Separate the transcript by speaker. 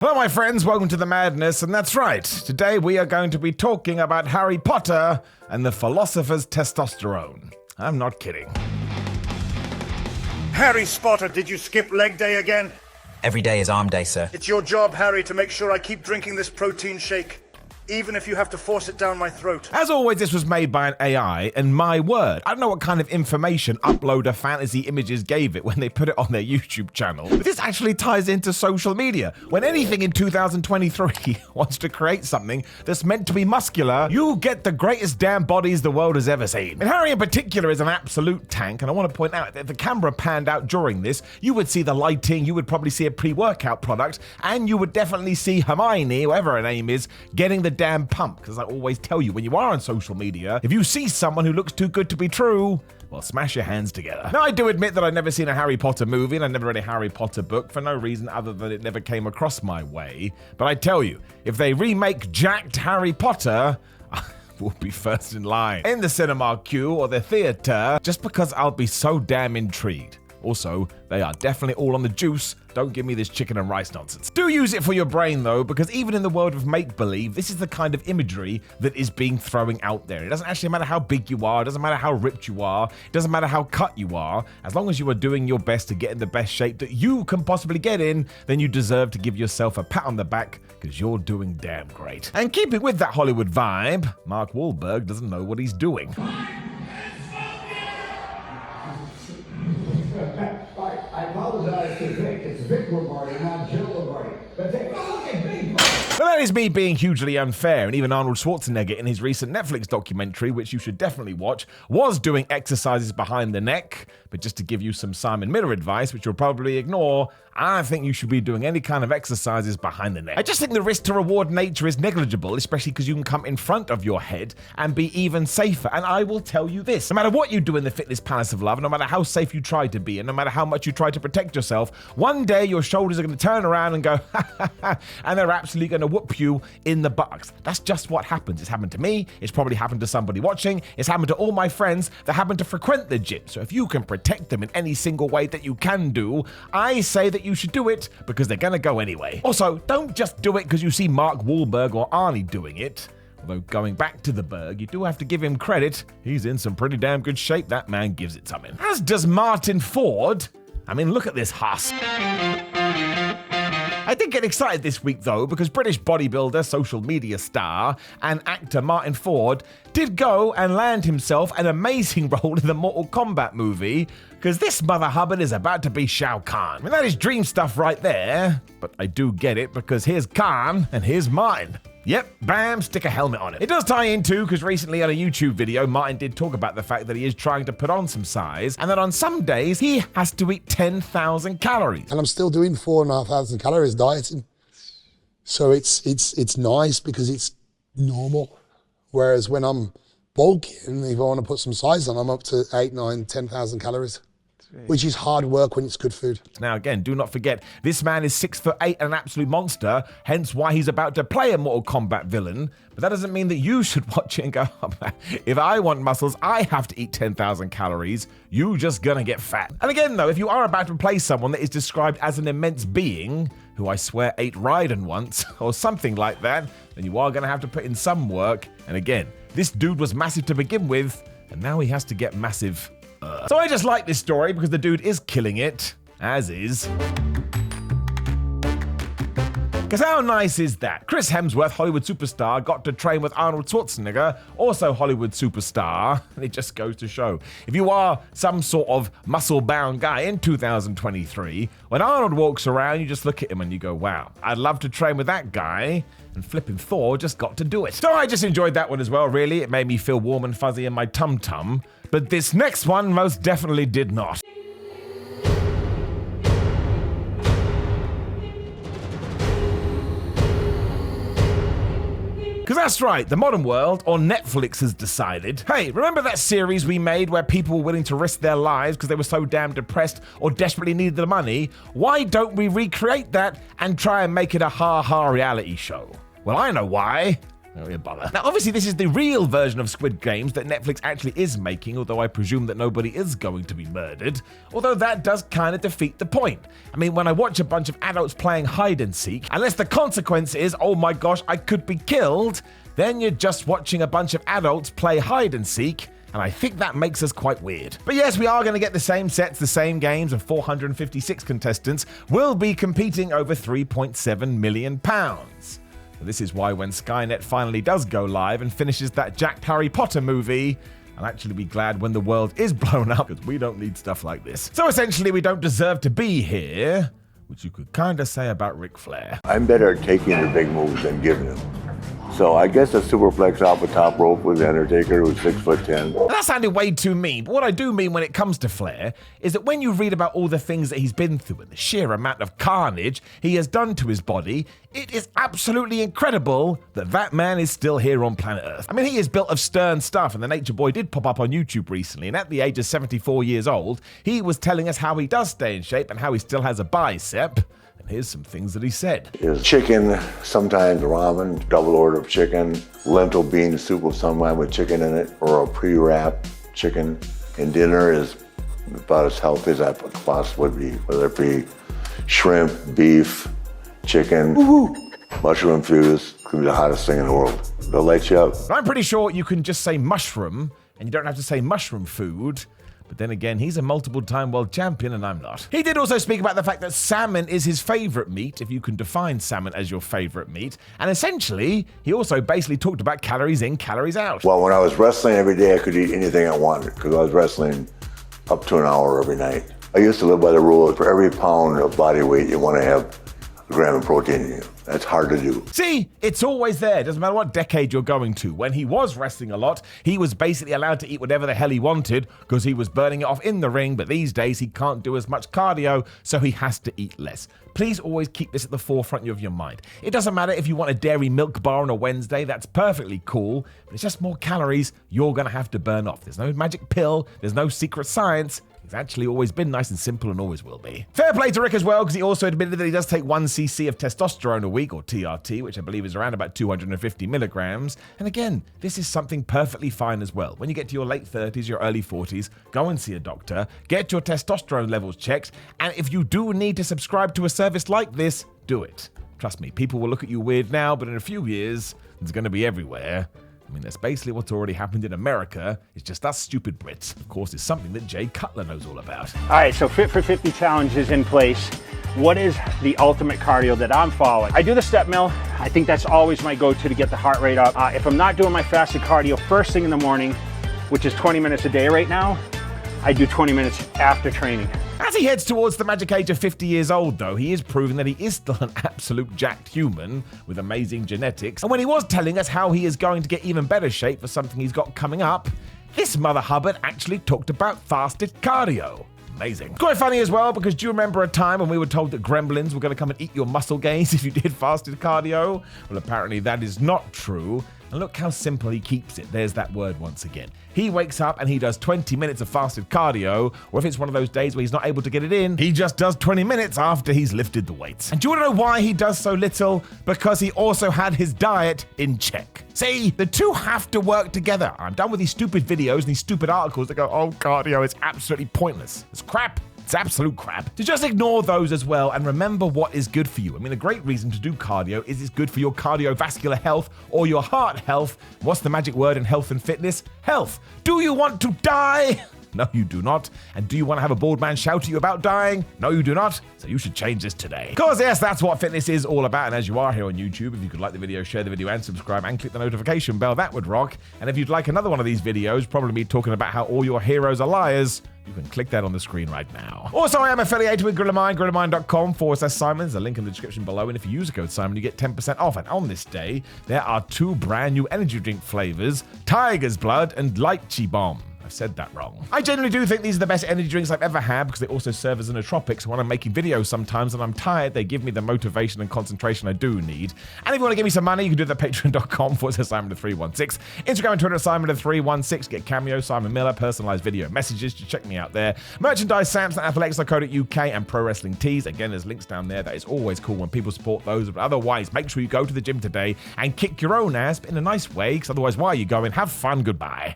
Speaker 1: Hello my friends, welcome to the madness, and that's right, today we are going to be talking about Harry Potter and the philosopher's testosterone. I'm not kidding.
Speaker 2: Harry Potter, did you skip leg day again?
Speaker 3: Every day is arm day, sir.
Speaker 2: It's your job, Harry, to make sure I keep drinking this protein shake, even if you have to force it down my throat.
Speaker 1: As always, this was made by an AI, and my word, I don't know what kind of information Uploader Fantasy Images gave it when they put it on their YouTube channel, but this actually ties into social media. When anything in 2023 wants to create something that's meant to be muscular, you get the greatest damn bodies the world has ever seen. And Harry in particular is an absolute tank, and I want to point out that if the camera panned out during this, you would see the lighting, you would probably see a pre-workout product, and you would definitely see Hermione, whatever her name is, getting the damn pump, because I always tell you, when you are on social media, if you see someone who looks too good to be true, well, smash your hands together. Now, I do admit that I've never seen a Harry Potter movie, and I never read a Harry Potter book for no reason other than it never came across my way. But I tell you, if they remake jacked Harry Potter, will be first in line in the cinema queue or the theater, just because I'll be so damn intrigued. Also, they are definitely all on the juice. Don't give me this chicken and rice nonsense. Do use it for your brain though, because even in the world of make-believe, this is the kind of imagery that is being thrown out there. It doesn't actually matter how big you are, it doesn't matter how ripped you are, it doesn't matter how cut you are. As long as you are doing your best to get in the best shape that you can possibly get in, then you deserve to give yourself a pat on the back, because you're doing damn great. And keeping with that Hollywood vibe, Mark Whalberg doesn't know what he's doing.
Speaker 4: I apologize to Vic. It's Vic Lombardi, not Joe Lombardi. But take a look at Big Boy.
Speaker 1: Well, that is me being hugely unfair, and even Arnold Schwarzenegger in his recent Netflix documentary, which you should definitely watch, was doing exercises behind the neck. But just to give you some Simon Miller advice, which you'll probably ignore, I don't think you should be doing any kind of exercises behind the neck. I just think the risk to reward nature is negligible, especially because you can come in front of your head and be even safer. And I will tell you this, no matter what you do in the fitness palace of love, no matter how safe you try to be, and no matter how much you try to protect yourself, one day your shoulders are going to turn around and go, ha ha ha, and they're absolutely going to whoop you in the buttocks. That's just what happens. It's happened to me, it's probably happened to somebody watching, it's happened to all my friends that happen to frequent the gym. So if you can protect them in any single way that you can do, I say that you should do it, because they're going to go anyway. Also, don't just do it because you see Mark Whalberg or Arnie doing it. Although going back to the Berg, you do have to give him credit. He's in some pretty damn good shape. That man gives it something. As does Martin Ford. I mean, look at this husk. I did get excited this week though, because British bodybuilder, social media star, and actor Martin Ford did go and land himself an amazing role in the Mortal Kombat movie, because this mother hubbard is about to be Shao Khan. I mean, that is dream stuff right there, but I do get it, because here's Khan and here's Martin. Yep, bam, stick a helmet on it. It does tie in too, because recently on a YouTube video, Martin did talk about the fact that he is trying to put on some size, and that on some days he has to eat 10,000 calories.
Speaker 5: And I'm still doing 4,500 calories dieting. So it's nice because it's normal. Whereas when I'm bulking, if I want to put some size on, I'm up to 8, 9, 10,000 calories. Which is hard work when it's good food. Now again, do not forget, this man is 6'8" and an absolute monster, hence why he's about to play a Mortal Kombat villain. But that doesn't mean that you should watch it and go, oh, man, if I want muscles, I have to eat 10,000 calories. You just gonna get fat. And again though, if you are about to play someone that is described as an immense being, who I swear ate Raiden once, or something like that, then you are gonna have to put in some work. And again, this dude was massive to begin with, and now he has to get massive. So I just like this story because the dude is killing it, as is. Because how nice is that? Chris Hemsworth, Hollywood superstar, got to train with Arnold Schwarzenegger, also Hollywood superstar. And it just goes to show, if you are some sort of muscle-bound guy in 2023, when Arnold walks around, you just look at him and you go, wow, I'd love to train with that guy. And flipping Thor just got to do it. So I just enjoyed that one as well, really. It made me feel warm and fuzzy in my tum-tum. But this next one most definitely did not. Because that's right, the modern world, or Netflix, has decided, hey, remember that series we made where people were willing to risk their lives because they were so damn depressed or desperately needed the money? Why don't we recreate that and try and make it a ha-ha reality show? Well, I know why.
Speaker 1: bother. Now, obviously, this is the real version of Squid Games that Netflix actually is making, although I presume that nobody is going to be murdered. Although that does kind of defeat the point. I mean, when I watch a bunch of adults playing hide and seek, unless the consequence is, oh my gosh, I could be killed, then you're just watching a bunch of adults play hide and seek, and I think that makes us quite weird. But yes, we are going to get the same sets, the same games, and 456 contestants will be competing over £3.7 million. This is why when Skynet finally does go live and finishes that Jack Harry Potter movie, I'll actually be glad when the world is blown up, because we don't need stuff like this. So essentially, we don't deserve to be here, which you could kind of say about Ric Flair.
Speaker 6: I'm better at taking the big moves than giving them. So I guess a superplex off the top rope with the Undertaker, who's 6'10".
Speaker 1: That sounded way too mean, but what I do mean when it comes to Flair is that when you read about all the things that he's been through and the sheer amount of carnage he has done to his body, it is absolutely incredible that that man is still here on planet Earth. I mean, he is built of stern stuff, and the Nature Boy did pop up on YouTube recently, and at the age of 74 years old, he was telling us how he does stay in shape and how he still has a bicep. Here's some things that he said.
Speaker 6: Is chicken, sometimes ramen, double order of chicken, lentil bean soup with sometimes with chicken in it, or a pre-wrapped chicken. And dinner is about as healthy as I possibly would be, whether it be shrimp, beef, chicken, mushroom infused, could be the hottest thing in the world. They'll light you up.
Speaker 1: I'm pretty sure you can just say mushroom, and you don't have to say mushroom food. But then again, he's a multiple-time world champion, and I'm not. He did also speak about the fact that salmon is his favorite meat, if you can define salmon as your favorite meat. And essentially, he also basically talked about calories in, calories out.
Speaker 6: Well, when I was wrestling every day, I could eat anything I wanted, because I was wrestling up to an hour every night. I used to live by the rule of for every pound of body weight, you want to have a gram of protein in you. That's hard to do.
Speaker 1: See, it's always there. Doesn't matter what decade you're going to. When he was wrestling a lot, he was basically allowed to eat whatever the hell he wanted because he was burning it off in the ring, but these days he can't do as much cardio, so he has to eat less. Please always keep this at the forefront of your mind. It doesn't matter if you want a dairy milk bar on a Wednesday, that's perfectly cool, but it's just more calories you're going to have to burn off. There's no magic pill, there's no secret science. It's actually always been nice and simple and always will be. Fair play to Rick as well, because he also admitted that he does take 1 cc of testosterone a week, or TRT, which I believe is around about 250 milligrams. And again, this is something perfectly fine as well. When you get to your late 30s, your early 40s, go and see a doctor, get your testosterone levels checked, and if you do need to subscribe to a service like this, do it. Trust me, people will look at you weird now, but in a few years, it's going to be everywhere. I mean, that's basically what's already happened in America. It's just us stupid Brits. Of course, it's something that Jay Cutler knows all about.
Speaker 7: All right, so Fit for 50 challenge is in place. What is the ultimate cardio that I'm following? I do the step mill. I think that's always my go-to to get the heart rate up. If I'm not doing my fasted cardio first thing in the morning, which is 20 minutes a day right now, I do 20 minutes after training.
Speaker 1: As he heads towards the magic age of 50 years old, though, he is proving that he is still an absolute jacked human with amazing genetics. And when he was telling us how he is going to get even better shape for something he's got coming up, this Mother Hubbard actually talked about fasted cardio. Amazing. Quite funny as well, because do you remember a time when we were told that gremlins were going to come and eat your muscle gains if you did fasted cardio? Well, apparently that is not true. And look how simple he keeps it. There's that word once again. He wakes up and he does 20 minutes of fasted cardio, or if it's one of those days where he's not able to get it in, he just does 20 minutes after he's lifted the weights. And do you want to know why he does so little? Because he also had his diet in check. See, the two have to work together. I'm done with these stupid videos and these stupid articles that go, oh, cardio is absolutely pointless. It's crap. It's absolute crap. To just ignore those as well and remember what is good for you. I mean, a great reason to do cardio is it's good for your cardiovascular health or your heart health. What's the magic word in health and fitness? Health. Do you want to die? No, you do not. And do you want to have a bald man shout at you about dying? No, you do not. So you should change this today. Because yes, that's what fitness is all about. And as you are here on YouTube, if you could like the video, share the video and subscribe and click the notification bell, that would rock. And if you'd like another one of these videos, probably me talking about how all your heroes are liars, you can click that on the screen right now. Also, I am affiliated with Grillermind, grillermind.com/Simon. There's a link in the description below. And if you use the code Simon, you get 10% off. And on this day, there are 2 brand new energy drink flavors, Tiger's Blood and Lychee Bomb. I I've said that wrong. I genuinely do think these are the best energy drinks I've ever had because they also serve as a nootropic, so when I'm making videos sometimes and I'm tired, they give me the motivation and concentration I do need. And if you want to give me some money, you can do that at patreon.com/Simon316. Instagram and Twitter at Simon316. Get Cameo, Simon Miller, personalized video messages. Just check me out there. Merchandise, Samson@athletics.co.uk and Pro Wrestling Tees. Again, there's links down there. That is always cool when people support those. But otherwise, make sure you go to the gym today and kick your own ass, but in a nice way, because otherwise, why are you going? Have fun. Goodbye.